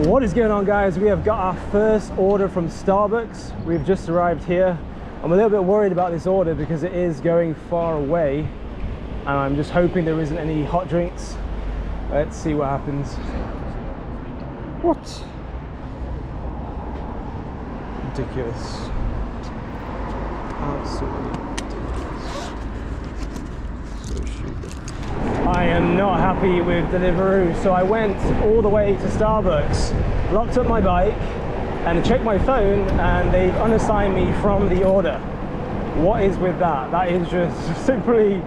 What is going on, guys? We have got our first order from Starbucks. We've just arrived here. I'm a little bit worried about this order because it is going far away, and I'm just hoping there isn't any hot drinks. Let's see what happens. What? Ridiculous. Absolutely ridiculous. So stupid. I am not happy with Deliveroo, so I went all the way to Starbucks, locked up my bike, and checked my phone, and they've unassigned me from the order. What is with that? That is just simply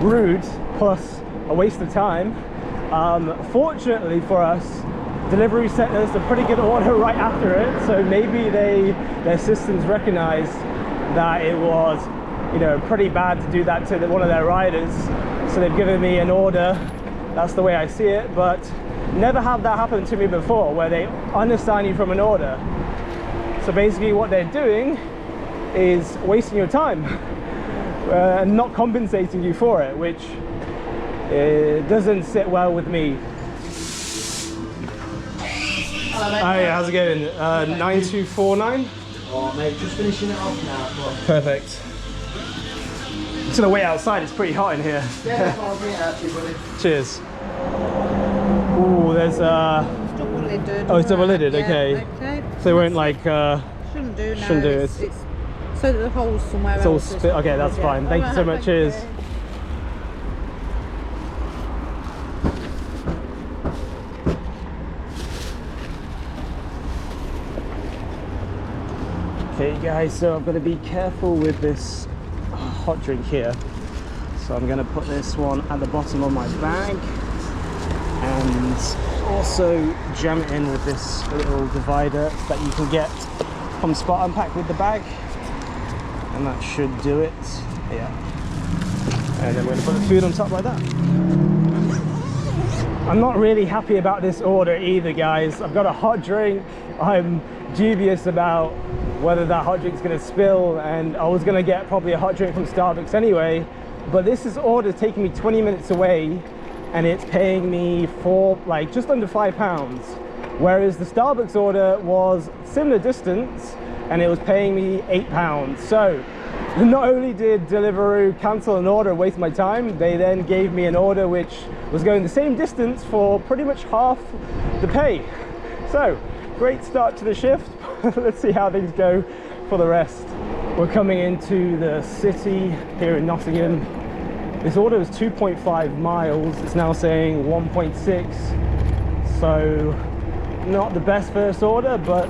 rude, plus a waste of time. Fortunately for us, Deliveroo sent us a pretty good order right after it, so maybe their systems recognized that it was, you know, pretty bad to do that to one of their riders, so they've given me an order. That's the way I see it, but never had that happen to me before, where they unassign you from an order. So basically what they're doing is wasting your time and not compensating you for it, which doesn't sit well with me. Hi, how's it going? 9249? Oh mate, just finishing it off now. But... Perfect. To the way outside, it's pretty hot in here. Yeah, that's what I'll bring it out to you, buddy. Cheers. Ooh, there's It's double lidded. oh, it's double lidded, Yeah, okay. okay. So they won't like Shouldn't do, no. shouldn't do it. It's so that the hole's somewhere It's all else. spit. Okay, that's fine. Thank you so much. Cheers. Okay guys, so I've got to be careful with this hot drink here. So I'm going to put this one at the bottom of my bag and also jam it in with this little divider that you can get from Spot Unpack with the bag. And that should do it. Yeah. And then we're going to put the food on top like that. I'm not really happy about this order either, guys. I've got a hot drink. I'm dubious about whether that hot drink's going to spill, and I was going to get probably a hot drink from Starbucks anyway, but this is order taking me 20 minutes away, and it's paying me for like just under £5, whereas the Starbucks order was similar distance and it was paying me £8. So not only did Deliveroo cancel an order, waste my time, they then gave me an order which was going the same distance for pretty much half the pay. So great start to the shift. Let's see how things go for the rest. We're coming into the city here in Nottingham. This order is 2.5 miles. It's now saying 1.6. So not the best first order, but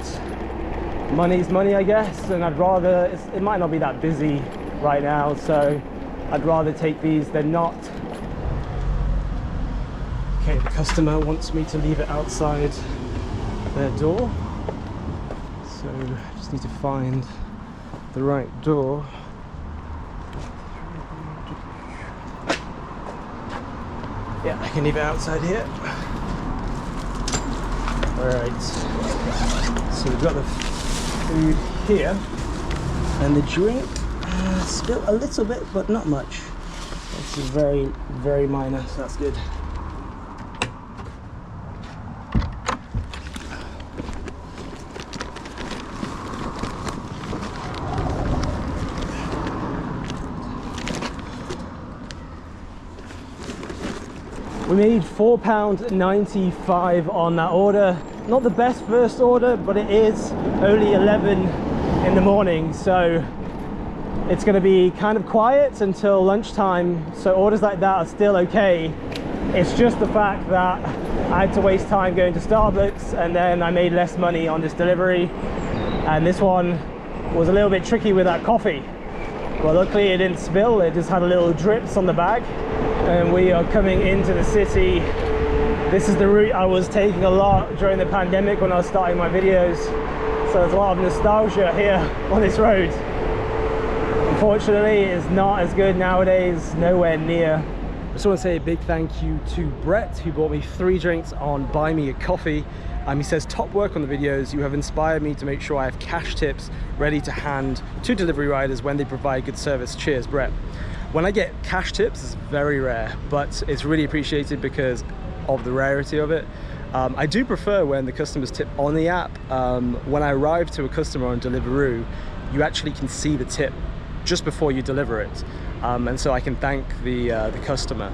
money's money, I guess. And I'd rather, it might not be that busy right now, so I'd rather take these than not. Okay, the customer wants me to leave it outside their door. So I just need to find the right door. Yeah, I can leave it outside here. Alright, so we've got the food here, and the drink, still a little bit, but not much. This is very, very minor, so that's good. We made £4.95 on that order. Not the best first order, but it is only 11 in the morning, so it's going to be kind of quiet until lunchtime. So orders like that are still okay. It's just the fact that I had to waste time going to Starbucks, and then I made less money on this delivery. And this one was a little bit tricky with that coffee. Well, luckily it didn't spill, it just had a little drips on the bag. And we are coming into the city. This is the route I was taking a lot during the pandemic when I was starting my videos. So there's a lot of nostalgia here on this road. Unfortunately, it's not as good nowadays, nowhere near. I just want to say a big thank you to Brett, who bought me 3 drinks on Buy Me a Coffee. He says, top work on the videos. You have inspired me to make sure I have cash tips ready to hand to delivery riders when they provide good service. Cheers, Brett. When I get cash tips, it's very rare, but it's really appreciated because of the rarity of it. I do prefer when the customers tip on the app. When I arrive to a customer on Deliveroo, you actually can see the tip just before you deliver it. And so I can thank the customer.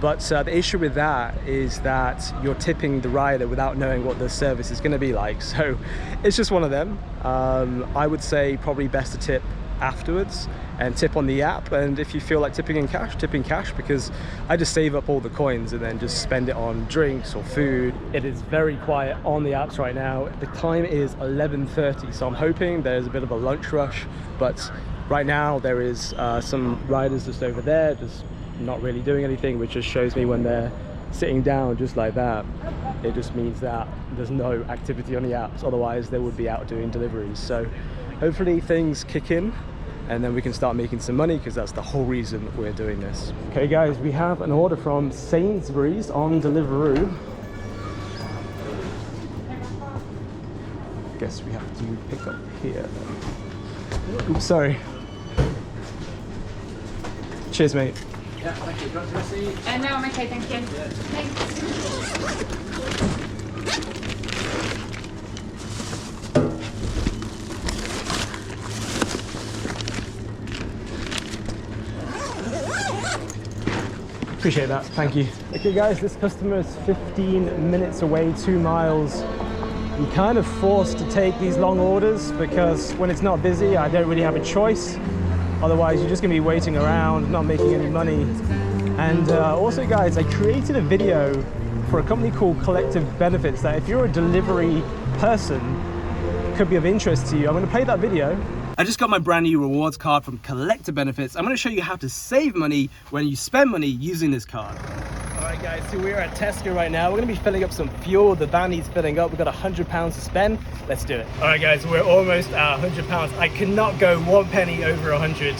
But the issue with that is that you're tipping the rider without knowing what the service is going to be like. So it's just one of them. I would say probably best to tip afterwards and tip on the app. And if you feel like tipping in cash, tip in cash, because I just save up all the coins and then just spend it on drinks or food. It is very quiet on the apps right now. The time is 11:30, so I'm hoping there's a bit of a lunch rush. But right now there is some riders just over there, just not really doing anything, which just shows me when they're sitting down just like that, it just means that there's no activity on the apps. Otherwise they would be out doing deliveries. So hopefully things kick in and then we can start making some money, because that's the whole reason we're doing this. Okay guys, we have an order from Sainsbury's on Deliveroo. Guess we have to pick up here. Oops, sorry. Cheers, mate. Yeah, thank you. Do you want to receipt? No, I'm okay, thank you. Thanks. Appreciate that, thank you. Okay guys, this customer is 15 minutes away, 2 miles. I'm kind of forced to take these long orders because when it's not busy, I don't really have a choice. Otherwise, you're just gonna be waiting around, not making any money. And also guys, I created a video for a company called Collective Benefits that if you're a delivery person, could be of interest to you. I'm gonna play that video. I just got my brand new rewards card from Collective Benefits. I'm gonna show you how to save money when you spend money using this card. All right guys, so we're at Tesco right now. We're gonna be filling up some fuel. The van needs filling up. We've got £100 to spend. Let's do it. All right guys, we're almost at £100. I cannot go 1 penny over 100.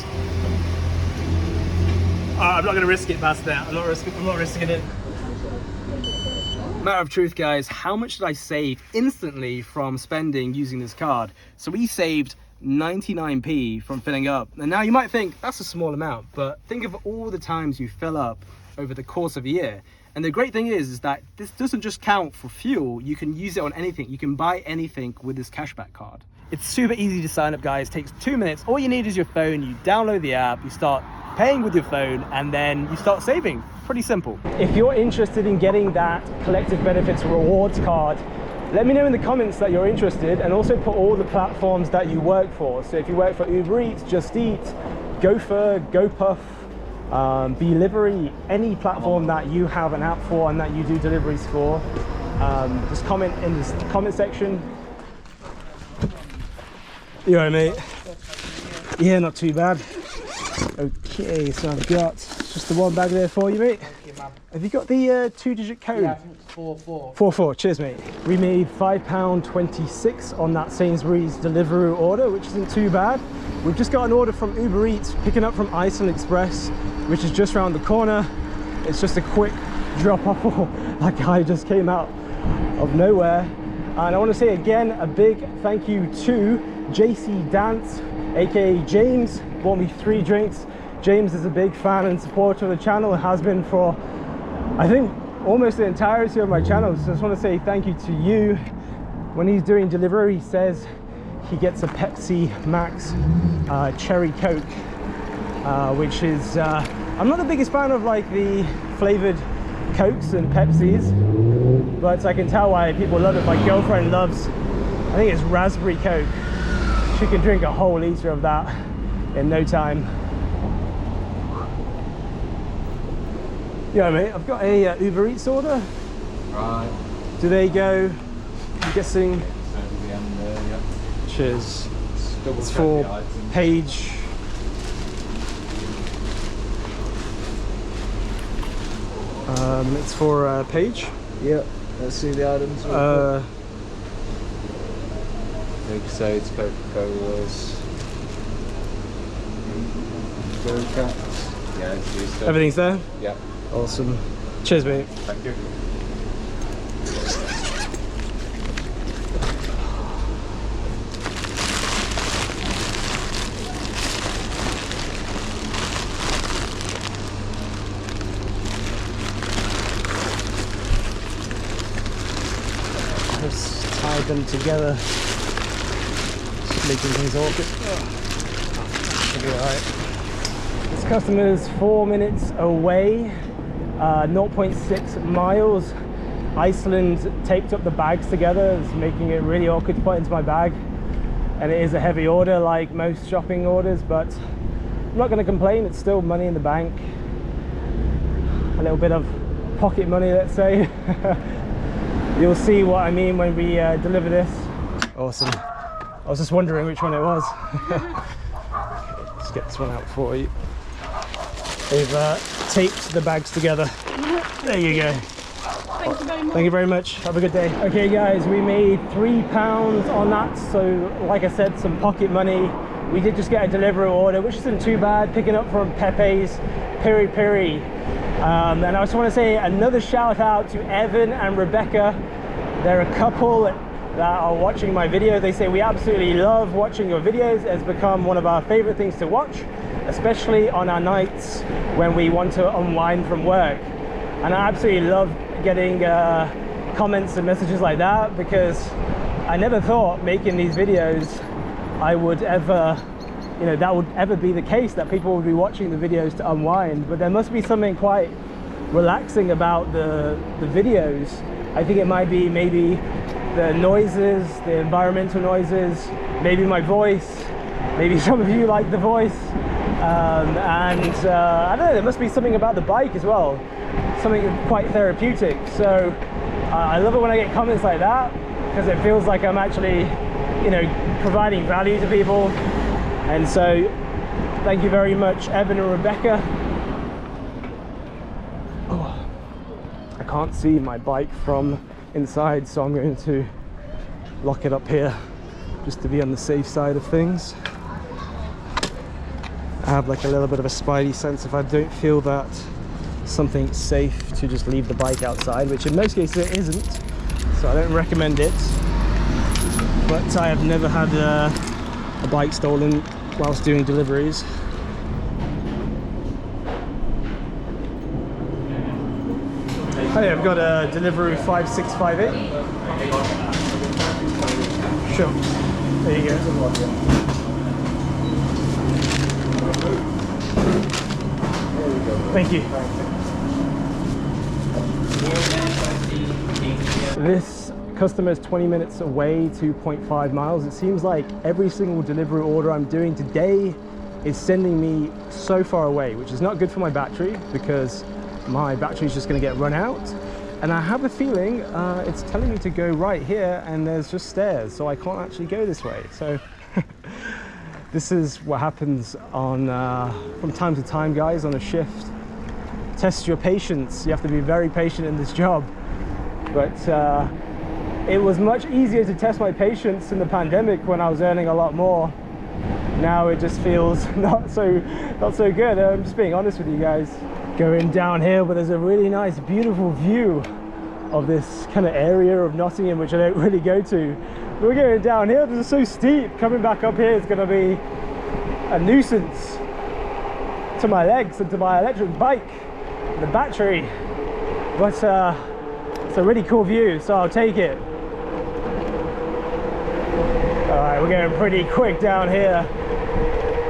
I'm not gonna risk it, Master. I'm not risking it. Matter of truth guys, how much did I save instantly from spending using this card? So we saved 99p from filling up. And now you might think that's a small amount, but think of all the times you fill up over the course of a year. And the great thing is that this doesn't just count for fuel. You can use it on anything. You can buy anything with this cashback card. It's super easy to sign up guys. It takes 2 minutes. All you need is your phone. You download the app, you start paying with your phone, and then you start saving. Pretty simple. If you're interested in getting that Collective Benefits rewards card, let me know in the comments that you're interested, and also put all the platforms that you work for. So if you work for Uber Eats, Just Eat, Gopher, GoPuff, Delivery, any platform that you have an app for and that you do deliveries for, just comment in the comment section. You alright, mate? Yeah, not too bad. Okay, so I've got just the one bag there for you, mate. Have you got the 2-digit code? Yeah, I think it's 44. 44, cheers mate. We made £5.26 on that Sainsbury's Deliveroo order, which isn't too bad. We've just got an order from Uber Eats, picking up from Iceland Express, which is just around the corner. It's just a quick drop off. That guy just came out of nowhere. And I want to say again, a big thank you to JC Dance, aka James, bought me 3 drinks. James is a big fan and supporter of the channel and has been for, I think, almost the entirety of my channel. So I just want to say thank you to you. When he's doing delivery, he says he gets a Pepsi Max Cherry Coke, which is, I'm not the biggest fan of like the flavored Cokes and Pepsis, but I can tell why people love it. My girlfriend loves, I think it's raspberry Coke. She can drink a whole litre of that in no time. Yeah, mate, I've got a Uber Eats order. Right. Do they go, I'm guessing, Over the end there, yeah. cheers. Double It's check for the items. Paige. It's for Paige. Yeah, let's see the items. Big Sage, Coca-Colas, Cats. Yeah, it's these stuff. Everything's there? Yeah, Awesome. Cheers, mate. thank you. them together. Just making things awkward. Should be alright. This customer's 4 minutes away, 0.6 miles. Iceland taped up the bags together, it's making it really awkward to put into my bag. And it is a heavy order like most shopping orders, but I'm not going to complain, it's still money in the bank. A little bit of pocket money, let's say. You'll see what I mean when we deliver this. Awesome. I was just wondering which one it was. Let's get this one out for you. They've taped the bags together. There you go. Thank you very much. Thank you very much. Have a good day. Okay guys, we made £3 on that. So like I said, some pocket money. We did just get a Deliveroo order, which isn't too bad, picking up from Pepe's Piri Piri. And I just want to say another shout out to Evan and Rebecca. They're a couple that are watching my video. They say we absolutely love watching your videos. It has become one of our favorite things to watch, especially on our nights when we want to unwind from work. And I absolutely love getting comments and messages like that, because I never thought making these videos I would ever, you know, that would ever be the case, that people would be watching the videos to unwind. But there must be something quite relaxing about the videos. I think it might be maybe the noises, the environmental noises, maybe my voice, maybe some of you like the voice, and I don't know, there must be something about the bike as well, something quite therapeutic. So I love it when I get comments like that, because it feels like I'm actually, you know, providing value to people. And so thank you very much, Evan and Rebecca. Oh, I can't see my bike from inside, so I'm going to lock it up here just to be on the safe side of things. I have like a little bit of a spidey sense if I don't feel that something's safe to just leave the bike outside, which in most cases it isn't, so I don't recommend it. But I have never had a bike stolen whilst doing deliveries. Hey, I've got a Deliveroo 5658. Sure. There you go. Thank you. This customer is 20 minutes away, 2.5 miles. It seems like every single Deliveroo order I'm doing today is sending me so far away, which is not good for my battery, because my battery is just going to get run out. And I have a feeling it's telling me to go right here, and there's just stairs, so I can't actually go this way. So this is what happens on from time to time, guys, on a shift. Test your patience. You have to be very patient in this job. But it was much easier to test my patience in the pandemic when I was earning a lot more. Now it just feels not so good. I'm just being honest with you guys. Going down here, but there's a really nice, beautiful view of this kind of area of Nottingham, which I don't really go to. We're going down here. This is so steep. Coming back up here is going to be a nuisance to my legs and to my electric bike, the battery. But it's a really cool view, so I'll take it. All right, we're going pretty quick down here.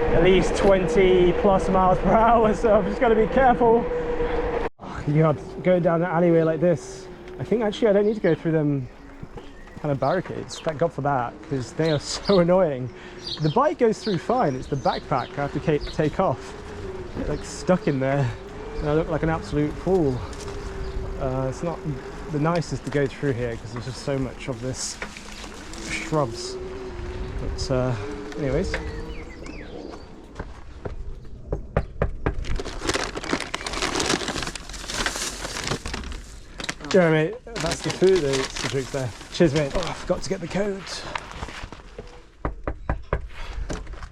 At least 20 plus miles per hour, so I've just got to be careful. Oh, you know, going down an alleyway like this, I think actually I don't need to go through them kind of barricades. Thank God for that, because they are so annoying. The bike goes through fine, it's the backpack I have to take off. It's like stuck in there, and I look like an absolute fool. It's not the nicest to go through here, because there's just so much of this shrubs. But anyways. Jeremy, that's the food, that's the drinks there. Cheers, mate. Oh, I forgot to get the code.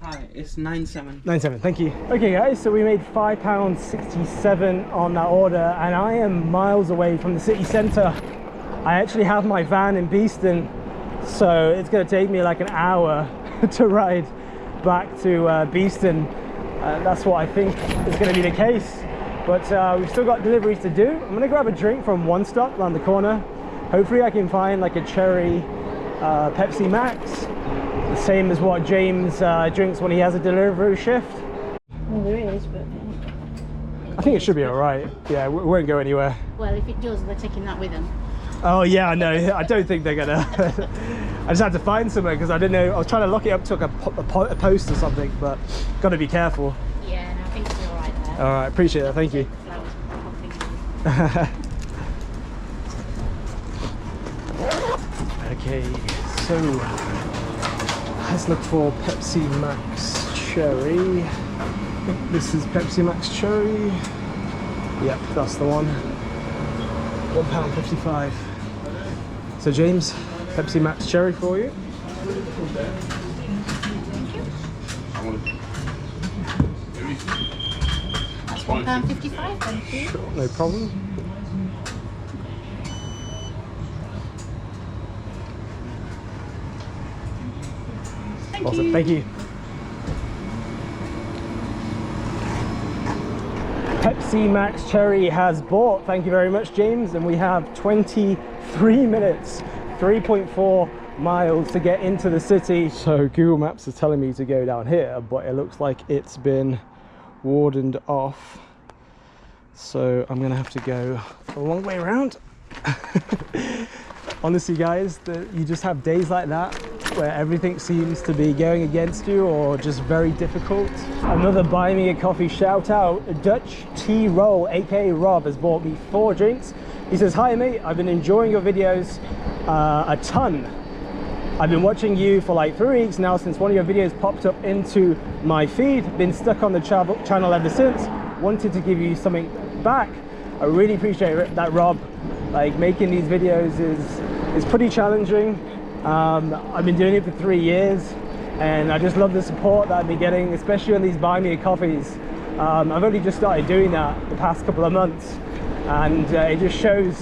Hi, it's 97. 97, thank you. Okay guys, so we made £5.67 on that order, and I am miles away from the city centre. I actually have my van in Beeston, so it's going to take me like an hour to ride back to Beeston. That's what I think is going to be the case. But we've still got deliveries to do. I'm gonna grab a drink from One Stop around the corner. Hopefully I can find like a cherry Pepsi Max, the same as what James drinks when he has a Deliveroo shift. Well, there is, but I think it should be all right. Yeah, it won't go anywhere. well, if it does, they're taking that with them. Oh yeah, no, I don't think they're gonna. I just had to find somewhere because I didn't know. I was trying to look it up, took a post or something, but got to be careful. Yeah, no, I think it's all right there. All right, appreciate that. Thank you. Flowers popping. Okay, so let's look for Pepsi Max Cherry. I think this is Pepsi Max Cherry. Yep, that's the one. £1.55. So James, Pepsi Max Cherry for you. That's £1.55, thank you. Sure, no problem. Awesome, thank you. Pepsi Max Cherry has bought, thank you very much James, and we have 23 minutes, 3.4 miles to get into the city. So Google Maps is telling me to go down here, but it looks like it's been wardened off. So I'm gonna have to go a long way around. Honestly guys, you just have days like that where everything seems to be going against you or just very difficult. Another buy me a coffee shout out, Dutch Tea Roll, aka Rob, has bought me 4 drinks. He says, hi mate, I've been enjoying your videos a ton. I've been watching you for like 3 weeks now since one of your videos popped up into my feed. Been stuck on the channel ever since. Wanted to give you something back. I really appreciate that, Rob. Like, making these videos is pretty challenging. I've been doing it for 3 years and I just love the support that I've been getting, especially on these buy me a coffees. I've only just started doing that the past couple of months, and it just shows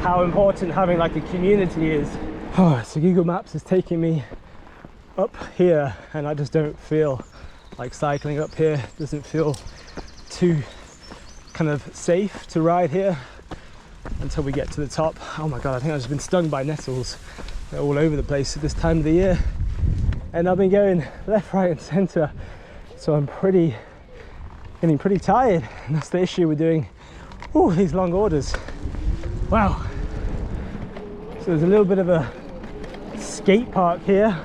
how important having like a community is. Oh, so Google Maps is taking me up here and I just don't feel like cycling up here. It doesn't feel too kind of safe to ride here until we get to the top. Oh my god, I think I've just been stung by nettles. They're all over the place at this time of the year, and I've been going left, right and center, so I'm getting pretty tired, and that's the issue with doing these long orders. Wow. So there's a little bit of a skate park here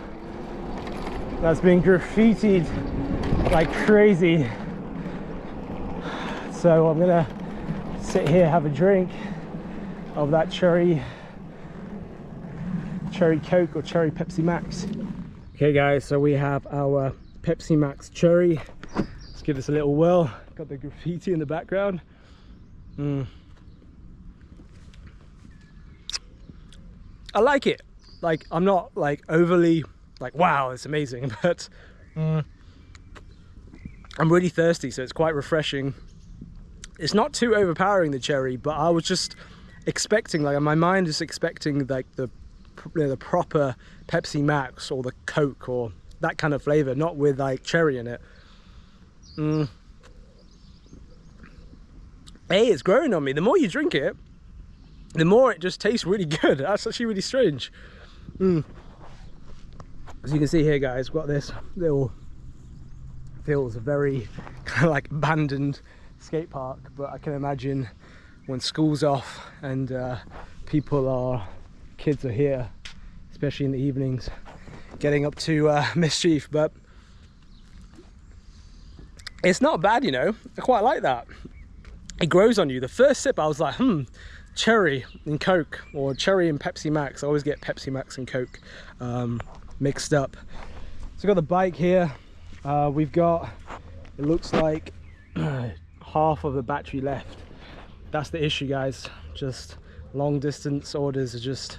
that's been graffitied like crazy, so I'm gonna sit here, have a drink of that cherry Coke or cherry Pepsi Max. Okay guys, so we have our Pepsi Max Cherry. Let's give this a little whirl. Got the graffiti in the background. I like it. Like, I'm not like overly like, wow, it's amazing, but I'm really thirsty, so it's quite refreshing. It's not too overpowering, the cherry, but I was just expecting, like, my mind is expecting like the proper Pepsi Max or the Coke or that kind of flavor, not with like cherry in it. Hey, it's growing on me. The more you drink it, the more it just tastes really good. That's actually really strange. As you can see here guys, we've got this little, feels a very kind of like abandoned skate park, but I can imagine when school's off and kids are here, especially in the evenings, getting up to mischief. But it's not bad, you know. I quite like that. It grows on you. The first sip I was like, cherry and Coke, or cherry and Pepsi Max. I always get Pepsi Max and Coke mixed up. So I've got the bike here. We've got, it looks like half of the battery left. That's the issue guys. Just long distance orders are just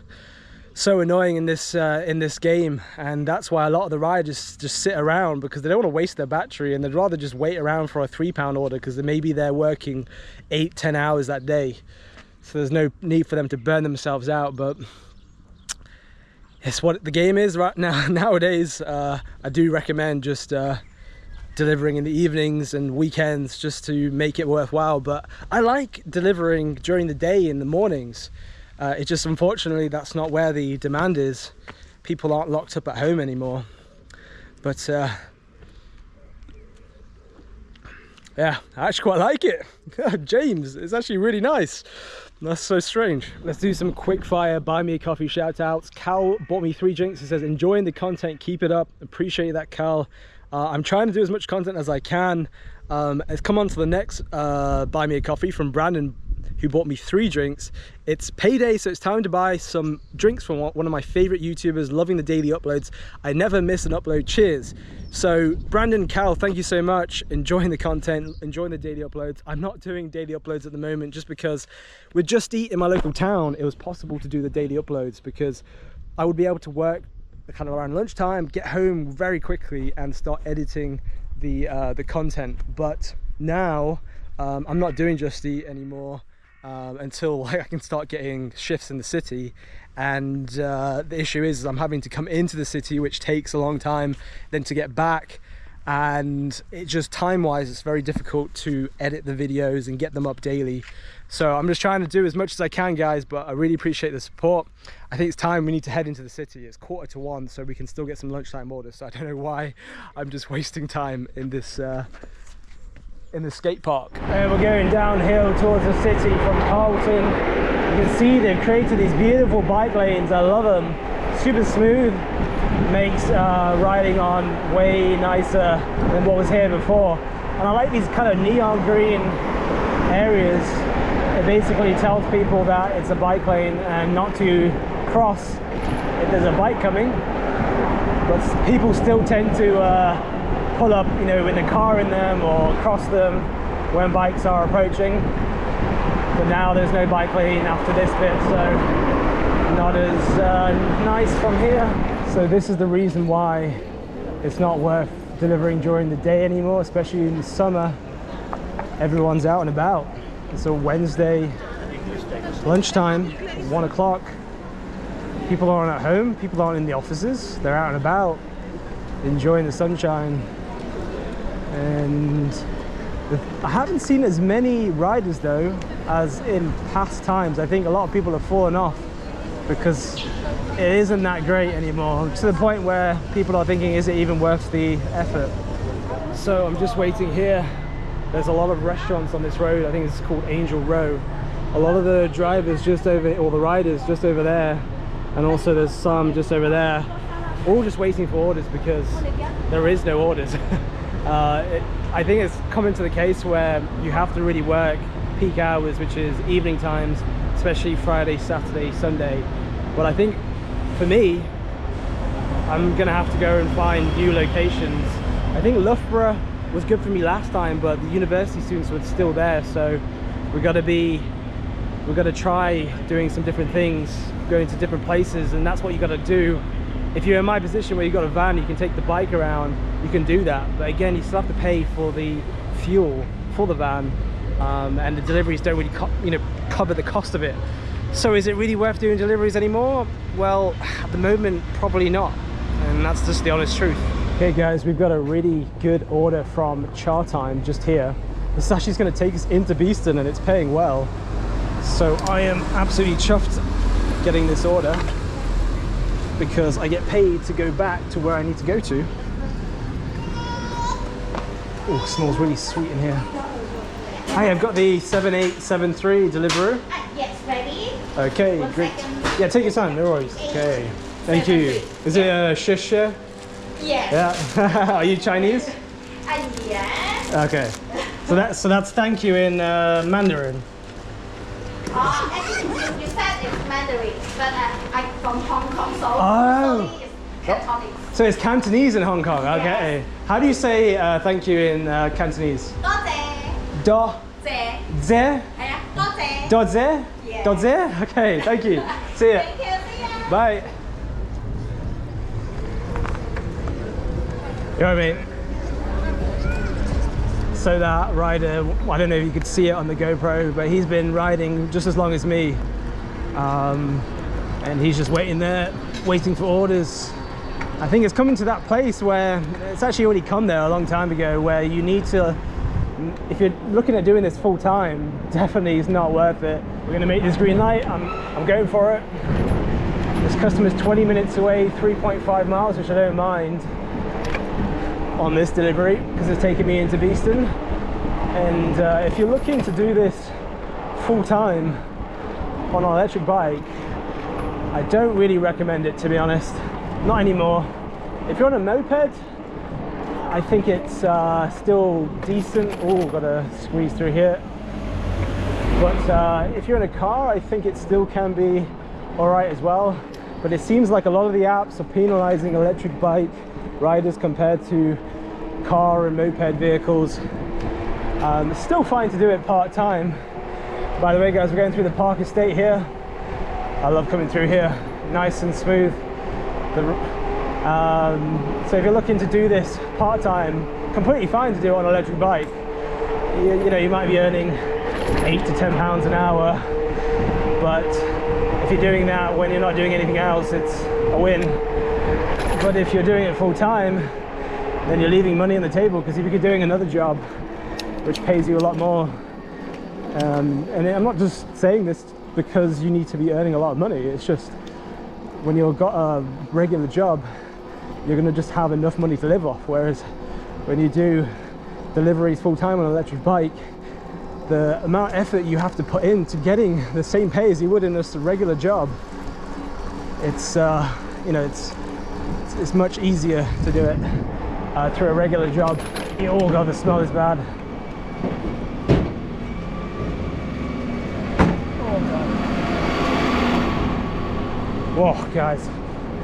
so annoying in this game, and that's why a lot of the riders just sit around, because they don't want to waste their battery and they'd rather just wait around for a £3 order, because maybe they're working 8-10 hours that day, so there's no need for them to burn themselves out. But it's what the game is right now. Nowadays I do recommend just delivering in the evenings and weekends just to make it worthwhile. But I like delivering during the day in the mornings. It just, unfortunately, that's not where the demand is. people aren't locked up at home anymore. But yeah, I actually quite like it. James, it's actually really nice. That's so strange. Let's do some quick fire buy me a coffee shout outs. Cal bought me 3 drinks. He says, enjoying the content, keep it up. Appreciate that, Cal. I'm trying to do as much content as I can. Let's come on to the next buy me a coffee from Brandon, who bought me 3 drinks. It's payday, so it's time to buy some drinks from one of my favorite YouTubers, loving the daily uploads. I never miss an upload. Cheers. So Brandon, Cal, thank you so much. Enjoying the content, enjoying the daily uploads. I'm not doing daily uploads at the moment just because with Just Eat in my local town, it was possible to do the daily uploads because I would be able to work kind of around lunchtime, get home very quickly and start editing the content. But now I'm not doing Just Eat anymore until I can start getting shifts in the city. And the issue is I'm having to come into the city, which takes a long time, then to get back, and it just time-wise it's very difficult to edit the videos and get them up daily. So I'm just trying to do as much as I can, guys, but I really appreciate the support. I think it's time we need to head into the city. It's 1:45, so we can still get some lunchtime orders. So I don't know why I'm just wasting time in this skate park. And we're going downhill towards the city from Carlton. You can see they've created these beautiful bike lanes. I love them. Super smooth. Makes riding on way nicer than what was here before. And I like these kind of neon green areas. It basically tells people that it's a bike lane and not to cross if there's a bike coming. But people still tend to pull up, you know, with a car in them or cross them when bikes are approaching. But now there's no bike lane after this bit, so not as nice from here. So this is the reason why it's not worth delivering during the day anymore, especially in the summer. Everyone's out and about. It's a Wednesday lunchtime, 1 o'clock. People aren't at home, people aren't in the offices, they're out and about, enjoying the sunshine. And I haven't seen as many riders though as in past times. I think a lot of people have fallen off because it isn't that great anymore, to the point where people are thinking, is it even worth the effort? So I'm just waiting here. There's a lot of restaurants on this road. I think it's called Angel Row. A lot of the drivers just over, or the riders just over there, and also there's some just over there, all just waiting for orders because there is no orders. I think it's coming to the case where you have to really work peak hours, which is evening times, especially Friday, Saturday, Sunday. But I think for me, I'm gonna have to go and find new locations. I think Loughborough was good for me last time, but the university students were still there, so we're gonna try doing some different things, going to different places, and that's what you got to do. If you're in my position where you've got a van, you can take the bike around, you can do that, but again, you still have to pay for the fuel for the van, and the deliveries don't really cover the cost of it. So is it really worth doing deliveries anymore? Well, at the moment, probably not, and that's just the honest truth. Okay guys, we've got a really good order from Char Time just here. This actually is going to take us into Beeston and it's paying well. So I am absolutely chuffed getting this order because I get paid to go back to where I need to go to. Oh, it smells really sweet in here. Hi, I've got the 7873 Deliveroo. Yes, ready? Okay, One great. second. Yeah, take your time, no worries. Okay, thank you. Is it a shish? Yes. Yeah. Are you Chinese? Yes. Okay. So that's thank you in Mandarin. Actually, you said it's Mandarin, but I'm from Hong Kong, so Oh. usually it's Cantonese. So it's Cantonese in Hong Kong. Okay. Yes. How do you say thank you in Cantonese? Do ze. Do ze? Yes. Do ze? Okay, thank you. See ya. Thank you, see ya. Bye. You know what I mean? So that rider, I don't know if you could see it on the GoPro, but he's been riding just as long as me. And he's just waiting there, waiting for orders. I think it's coming to that place where it's actually already come there a long time ago, where you need to, if you're looking at doing this full time, definitely it's not worth it. We're gonna make this green light, I'm going for it. This customer's 20 minutes away, 3.5 miles, which I don't mind on this delivery because it's taking me into Beeston. And if you're looking to do this full time on an electric bike, I don't really recommend it, to be honest. Not anymore. If you're on a moped, I think it's still decent. Oh, gotta squeeze through here. But if you're in a car, I think it still can be all right as well. But it seems like a lot of the apps are penalizing electric bike riders compared to car and moped vehicles. It's still fine to do it part-time. By the way, guys, we're going through the Park Estate here. I love coming through here, nice and smooth. So if you're looking to do this part-time, completely fine to do it on an electric bike. You know, you might be earning £8 to £10 an hour, but if you're doing that when you're not doing anything else, it's a win. But if you're doing it full-time, then you're leaving money on the table, because if you're doing another job which pays you a lot more, and I'm not just saying this because you need to be earning a lot of money, it's just when you've got a regular job, you're going to just have enough money to live off. Whereas when you do deliveries full-time on an electric bike, the amount of effort you have to put into getting the same pay as you would in just a regular job, it's you know, it's much easier to do it through a regular job. Oh god, the smell is bad. Whoa, guys,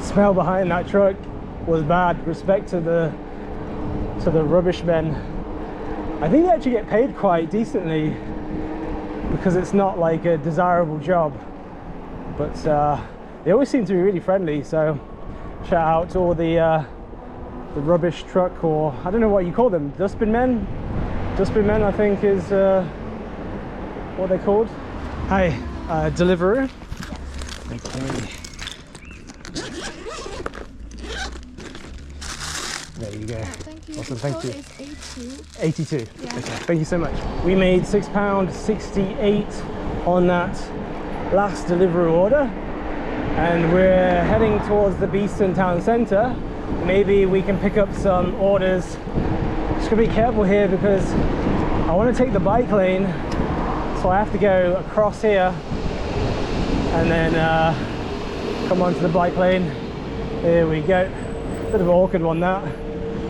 smell behind that truck was bad. Respect to the rubbish men. I think they actually get paid quite decently because it's not like a desirable job, but they always seem to be really friendly. So shout out to all the rubbish truck, or I don't know what you call them, dustbin men. Dustbin men, I think, is what they're called. Hi, Deliveroo. Okay. There you go. Thank you. Awesome, thank you. Is 82. Yeah. Okay, thank you so much. We made £6.68 on that last Deliveroo order, and we're heading towards the Beeston town centre. Maybe we can pick up some orders. Just gotta be careful here because I want to take the bike lane, so I have to go across here and then come onto the bike lane. There we go. Bit of an awkward one, that.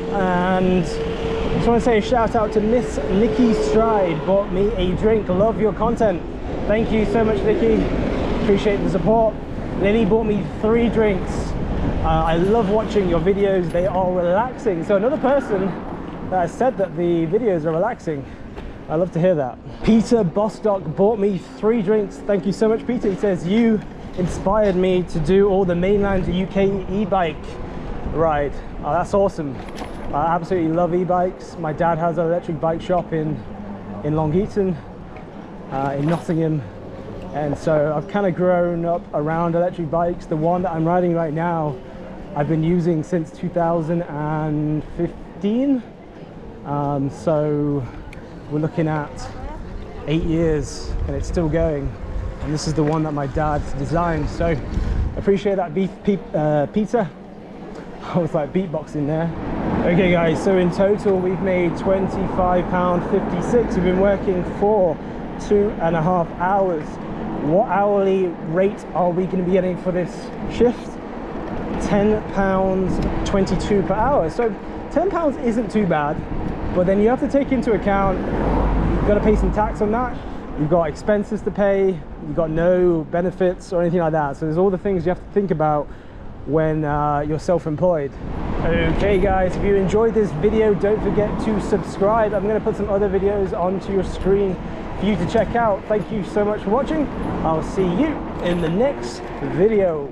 And I just want to say a shout out to Miss Nikki Stride, bought me a drink. Love your content. Thank you so much, Nikki. Appreciate the support. Lily bought me 3 drinks. I love watching your videos. They are relaxing. So another person that has said that the videos are relaxing. I love to hear that. Peter Bostock bought me 3 drinks. Thank you so much, Peter. He says, you inspired me to do all the mainland UK e-bike ride. Oh, that's awesome. I absolutely love e-bikes. My dad has an electric bike shop in Long Eaton, in Nottingham, and so I've kind of grown up around electric bikes. The one that I'm riding right now, I've been using since 2015. So we're looking at 8 years, and it's still going. And this is the one that my dad designed. So appreciate that, Peter. I was like beatboxing there. Okay guys, so in total we've made £25.56. We've been working for 2.5 hours. What hourly rate are we going to be getting for this shift? £10.22 per hour. So £10 isn't too bad, but then you have to take into account you've got to pay some tax on that. You've got expenses to pay. You've got no benefits or anything like that. So there's all the things you have to think about when you're self-employed. Okay guys, if you enjoyed this video, don't forget to subscribe. I'm going to put some other videos onto your screen for you to check out. Thank you so much for watching. I'll see you in the next video.